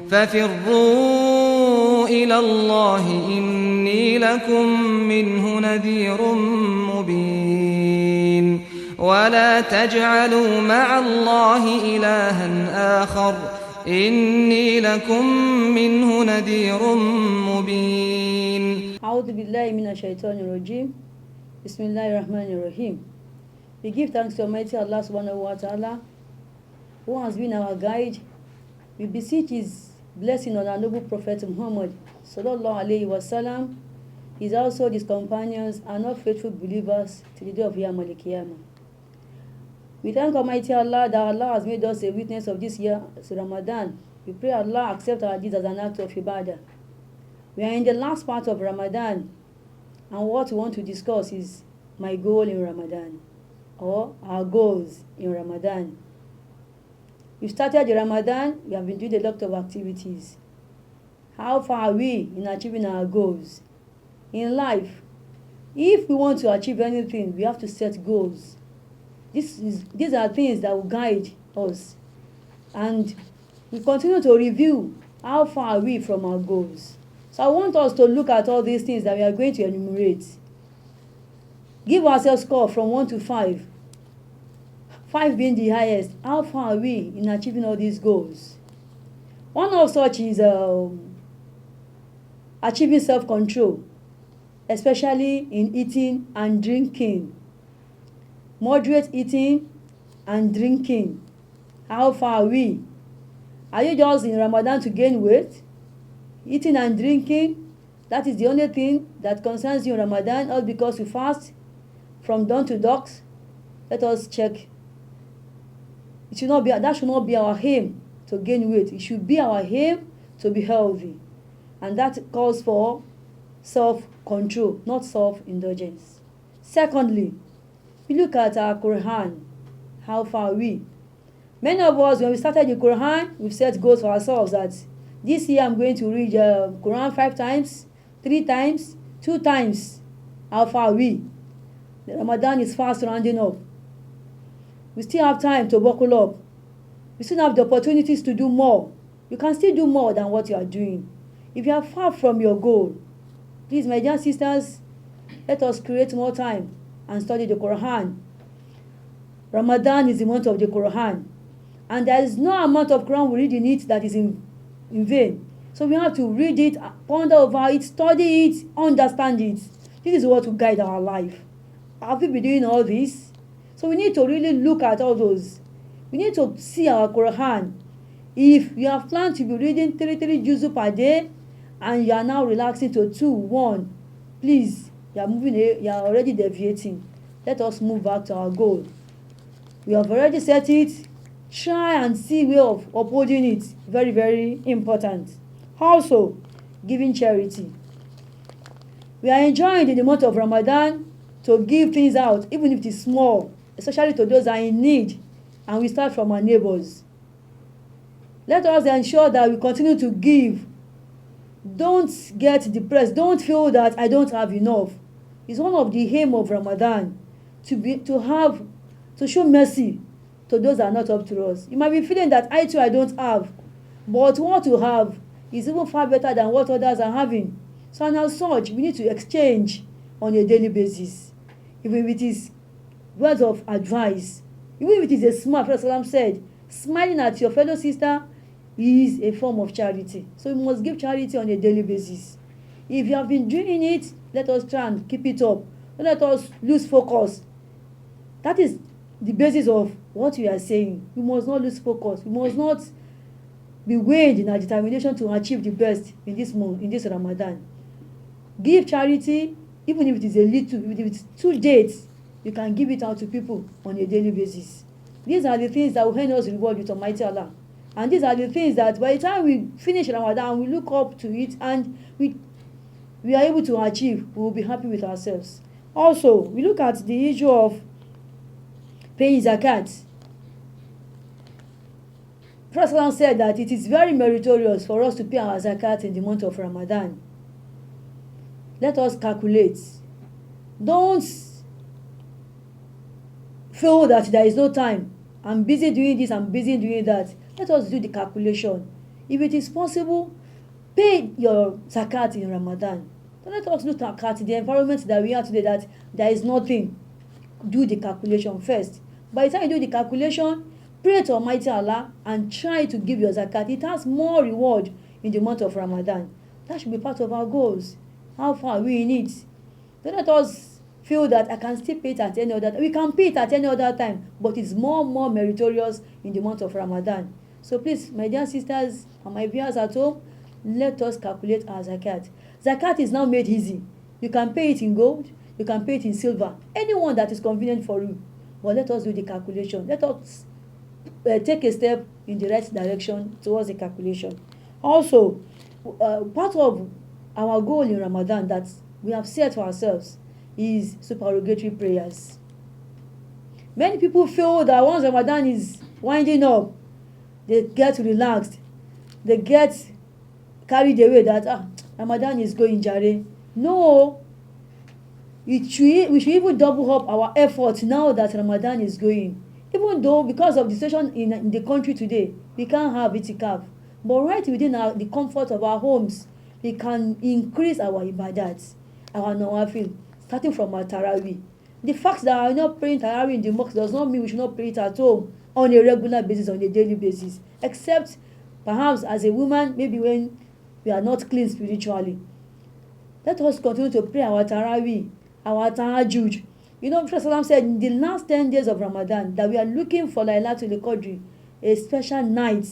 ففروا إلى الله إني لكم منه نذير مبين ولا تجعلوا مع الله إلها آخر إني لكم منه نذير مبين. أعوذ بالله من الشيطان الرجيم. بسم الله الرحمن الرحيم. We give thanks to Almighty Allah subhanahu wa ta'ala, who has been our guide. We beseech His blessing on our noble Prophet Muhammad sallallahu alayhi wa sallam, his household, his companions, and all faithful believers to the day of Yawm al-Qiyamah. We thank Almighty Allah that Allah has made us a witness of this year, Ramadan. We pray Allah accept our deeds as an act of ibadah. We are in the last part of Ramadan, and what we want to discuss is my goal in Ramadan, or our goals in Ramadan. We started the Ramadan, we have been doing a lot of activities. How far are we in achieving our goals? In life, if we want to achieve anything, we have to set goals. These are things that will guide us. And we continue to review how far are we from our goals. So I want us to look at all these things that we are going to enumerate. Give ourselves a score from 1 to 5. 5 being the highest. How far are we in achieving all these goals? One of such is achieving self-control, especially in eating and drinking. Moderate eating and drinking. How far are we? Are you just in Ramadan to gain weight? Eating and drinking, that is the only thing that concerns you in Ramadan, all because you fast from dawn to dusk? Let us check. That should not be our aim to gain weight. It should be our aim to be healthy. And that calls for self-control, not self-indulgence. Secondly, we look at our Quran. How far are we? Many of us, when we started the Quran, we've set goals for ourselves that this year I'm going to read Quran 5 times, 3 times, 2 times. How far are we? The Ramadan is fast rounding up. We still have time to buckle up. We still have the opportunities to do more. You can still do more than what you are doing. If you are far from your goal, please, my dear sisters, let us create more time and study the Quran. Ramadan is the month of the Quran. And there is no amount of Quran we read in it that is in vain. So we have to read it, ponder over it, study it, understand it. This is what will guide our life. Have we been doing all this? So we need to really look at all those. We need to see our Quran. If you have planned to be reading 3 juzu per day and you are now relaxing to 2, 1, please, you are already deviating. Let us move back to our goal. We have already set it. Try and see a way of upholding it. Very, very important. Also, giving charity. We are enjoying in the month of Ramadan to give things out, even if it is small, especially to those that are in need, and we start from our neighbors. Let us ensure that we continue to give. Don't get depressed. Don't feel that I don't have enough. It's one of the aim of Ramadan to show mercy to those that are not up to us. You might be feeling that I too I don't have, but what you have is even far better than what others are having. So as such, we need to exchange on a daily basis. Even if it is words of advice, even if it is a smile. Prophet said, smiling at your fellow sister is a form of charity. So we must give charity on a daily basis. If you have been doing it, let us try and keep it up. Don't let us lose focus. That is the basis of what we are saying. We must not lose focus. We must not be weighed in our determination to achieve the best in this month, in this Ramadan. Give charity, even if it is a little, if it is 2 dates, you can give it out to people on a daily basis. These are the things that will earn us reward with Almighty Allah. And these are the things that by the time we finish Ramadan, we look up to it and we are able to achieve, we will be happy with ourselves. Also, we look at the issue of paying zakat. Prophet said that it is very meritorious for us to pay our zakat in the month of Ramadan. Let us calculate. Don't feel that there is no time. I'm busy doing this, I'm busy doing that. Let us do the calculation. If it is possible, pay your zakat in Ramadan. Don't let us look at the environment that we are today, that there is nothing. Do the calculation first. By the time you do the calculation, pray to Almighty Allah and try to give your zakat. It has more reward in the month of Ramadan. That should be part of our goals. How far are we in it? Don't let us feel that I can still pay it at any other time. We can pay it at any other time, but it's more meritorious in the month of Ramadan. So please, my dear sisters and my viewers at home, let us calculate our zakat. Zakat is now made easy. You can pay it in gold, you can pay it in silver, anyone that is convenient for you. But let us do the calculation. Let us take a step in the right direction towards the calculation. Also, part of our goal in Ramadan that we have set for ourselves is supererogatory prayers. Many people feel that once Ramadan is winding up, they get relaxed, they get carried away that Ramadan is going jare. No, we should even double up our efforts now that Ramadan is going. Even though because of the situation in the country today, we can't have itikaf, but right within the comfort of our homes, we can increase our ibadat, our nawafil, starting from our tarawih. The fact that we are not praying tarawih in the mosque does not mean we should not pray it at home on a regular basis, on a daily basis, except perhaps as a woman, maybe when we are not clean spiritually. Let us continue to pray our tarawih, our tahajjud. You know, Prophet said in the last 10 days of Ramadan that we are looking for Laylatul Qadr, a special night.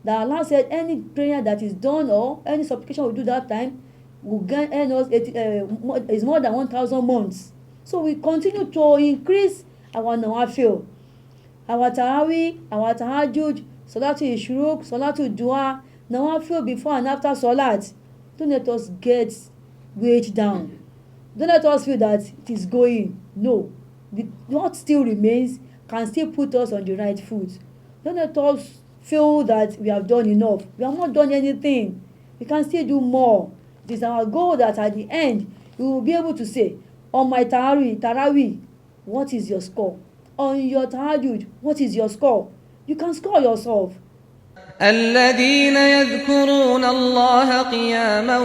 That Allah said any prayer that is done or any supplication we do that time will earn us is more than 1,000 months. So we continue to increase our nawafil, our tarawih, our tahajjud, salatul ishruk, salatul dua, nawafil before and after salat. Don't let us get weighed down. Don't let us feel that it is going. No. What still remains can still put us on the right foot. Don't let us feel that we have done enough. We have not done anything. We can still do more. It is our goal that at the end, we will be able to say, on my tarawih, what is your score? On your tahajjud, what is your score? You can score yourself. الذين يذكرون الله قياما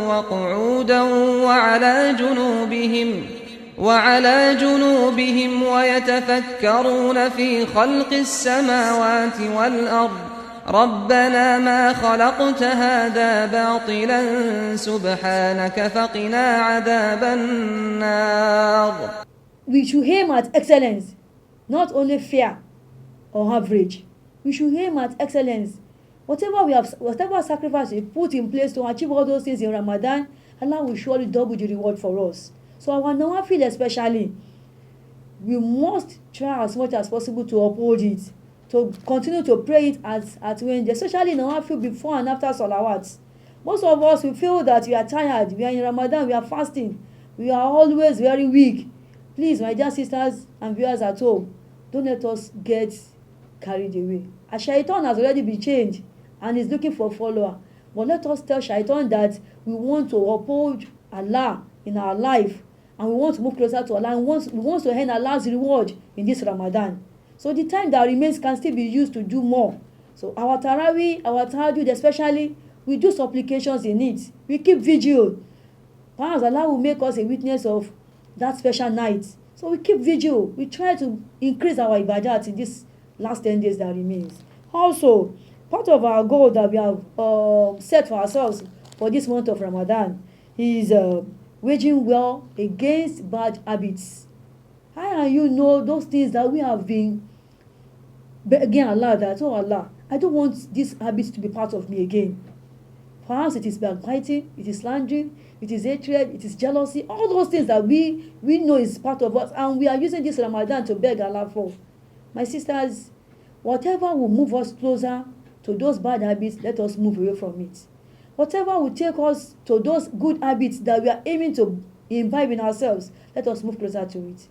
وقعودا وعلى جنوبهم ويتفكرون في خلق السماوات والأرض ربنا ما خلقت هذا باطلا سبحانك فقنا عذاب النار. We should aim at excellence, not only fair or average. We should aim at excellence. Whatever sacrifice we put in place to achieve all those things in Ramadan, Allah will surely double the reward for us. So our nawafil especially, we must try as much as possible to uphold it, to continue to pray it at when, especially nawafil before and after salawat. Most of us, we feel that we are tired, we are in Ramadan, we are fasting, we are always very weak. Please, my dear sisters and viewers at home, don't let us get carried away. A shaitan has already been changed and is looking for a follower. But let us tell shaitan that we want to uphold Allah in our life, and we want to move closer to Allah, and we want to earn Allah's reward in this Ramadan. So the time that remains can still be used to do more. So our tarawih, our tahajjud especially, we do supplications in it. We keep vigil. Perhaps Allah will make us a witness of that special night. So we keep vigil. We try to increase our ibadat in this last 10 days that remains. Also, part of our goal that we have set for ourselves for this month of Ramadan is waging war against bad habits. How and you know those things that we have been begging Allah that, oh Allah, I don't want these habits to be part of me again. Perhaps it is backbiting, it is slandering, it is hatred, it is jealousy, all those things that we know is part of us, and we are using this Ramadan to beg Allah for. My sisters, whatever will move us closer to those bad habits, let us move away from it. Whatever will take us to those good habits that we are aiming to imbibe in ourselves, let us move closer to it.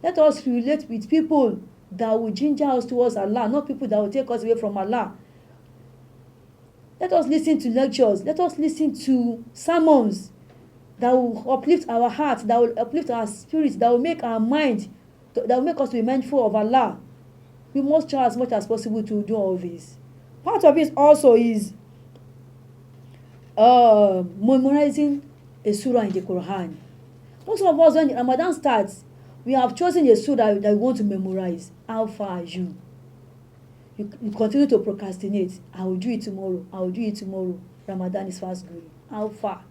Let us relate with people that will ginger us towards Allah, not people that will take us away from Allah. Let us listen to lectures. Let us listen to sermons that will uplift our hearts, that will uplift our spirits, that will make our mind, that will make us be mindful of Allah. We must try as much as possible to do all this. Part of it also is memorizing a surah in the Quran. Most of us, when Ramadan starts, we have chosen a surah that we want to memorize. How far are you? You continue to procrastinate. I will do it tomorrow. I will do it tomorrow. Ramadan is fast going. How far?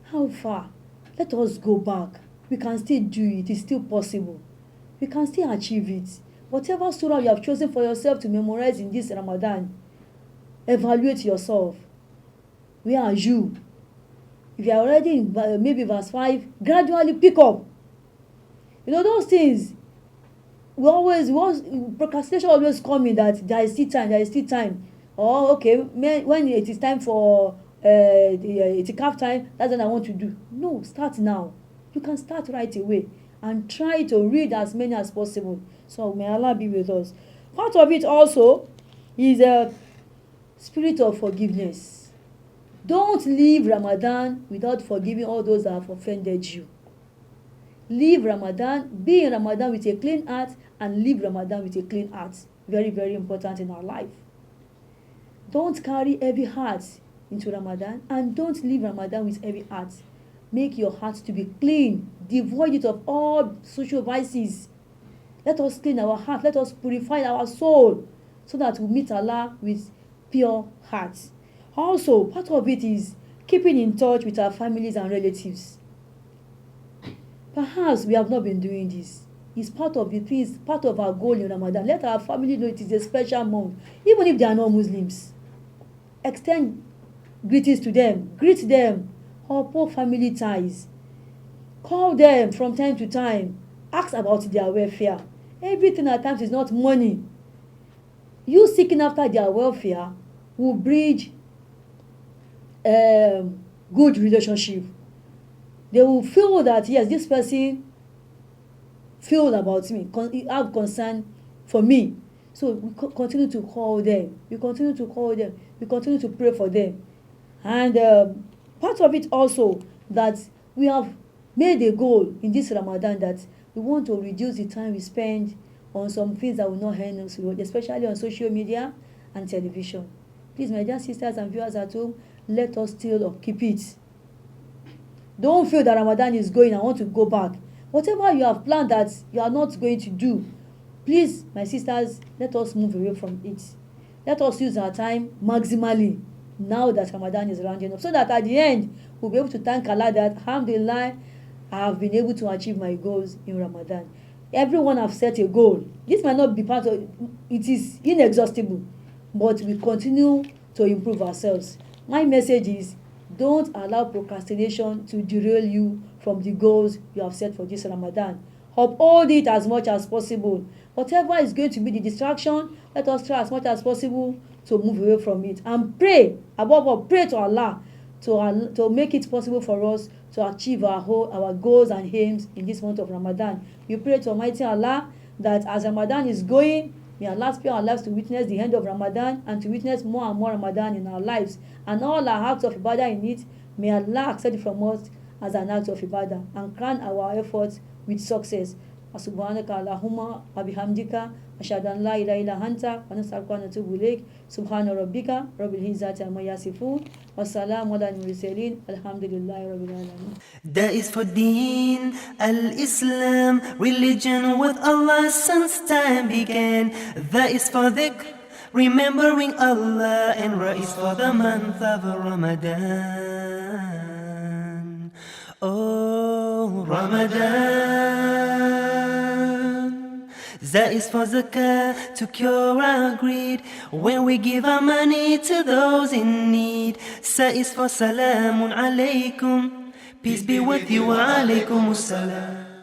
How far? Let us go back. We can still do it. It's still possible. We can still achieve it. Whatever surah you have chosen for yourself to memorize in this Ramadan, evaluate yourself. Where are you? If you are already in maybe verse 5, gradually pick up. You know those things. Procrastination always coming that there is still time. Or okay, when it is time for it's a calf time, that's what I want to do. No, start now. You can start right away and try to read as many as possible. So may Allah be with us. Part of it also is a spirit of forgiveness. Don't leave Ramadan without forgiving all those that have offended you. Leave Ramadan, be in Ramadan with a clean heart, and leave Ramadan with a clean heart. Very, very important in our life. Don't carry heavy heart into Ramadan, and don't leave Ramadan with heavy heart. Make your heart to be clean, devoid it of all social vices. Let us clean our heart, let us purify our soul, so that we meet Allah with pure hearts. Also, part of it is keeping in touch with our families and relatives. Perhaps we have not been doing this. It's part of the things, part of our goal in Ramadan. Let our family know it is a special month, even if they are not Muslims. Extend greetings to them, greet them, uphold family ties. Call them from time to time, ask about their welfare. Everything at times is not money. You seeking after their welfare will bridge good relationship. They will feel that yes, this person feel about me, have concern for me. So we continue to call them. We continue to call them. We continue to pray for them. And part of it also that we have made a goal in this Ramadan that we want to reduce the time we spend on some things that will not help us, especially on social media and television. Please, my dear sisters and viewers at home, let us still keep it. Don't feel that Ramadan is going, I want to go back. Whatever you have planned that you are not going to do, please, my sisters, let us move away from it. Let us use our time maximally now that Ramadan is rounding up, so that at the end, we'll be able to thank Allah that, alhamdulillah, I have been able to achieve my goals in Ramadan. Everyone have set a goal. This might not be part of it, is inexhaustible, but we continue to improve ourselves. My message is, don't allow procrastination to derail you from the goals you have set for this Ramadan. Uphold it as much as possible. Whatever is going to be the distraction, let us try as much as possible to move away from it. And pray, above all, pray to Allah to make it possible for us to achieve our goals and aims in this month of Ramadan. We pray to Almighty Allah that as Ramadan is going, may Allah spare our lives to witness the end of Ramadan and to witness more and more Ramadan in our lives. And all our acts of ibadah in it, may Allah accept it from us as an act of ibadah and crown our efforts with success. Subhanaka Allahumma wa bihamdika ashhadu an la ilaha illa anta wa nastaghfiruka wa natubu ilayk. Subhana rabbika rabbil izzati amma yasifun wa salamun ala al-mursalin alhamdulillahi rabbil alamin. That is for Deen al-Islam, religion with Allah since time began. That is for dhikr, remembering Allah, and Ra is for the month of Ramadan. Oh, Ramadan. That is for zakah, to cure our greed, when we give our money to those in need. Sa is for salamun alaykum, peace be with you, wa alaykum salam.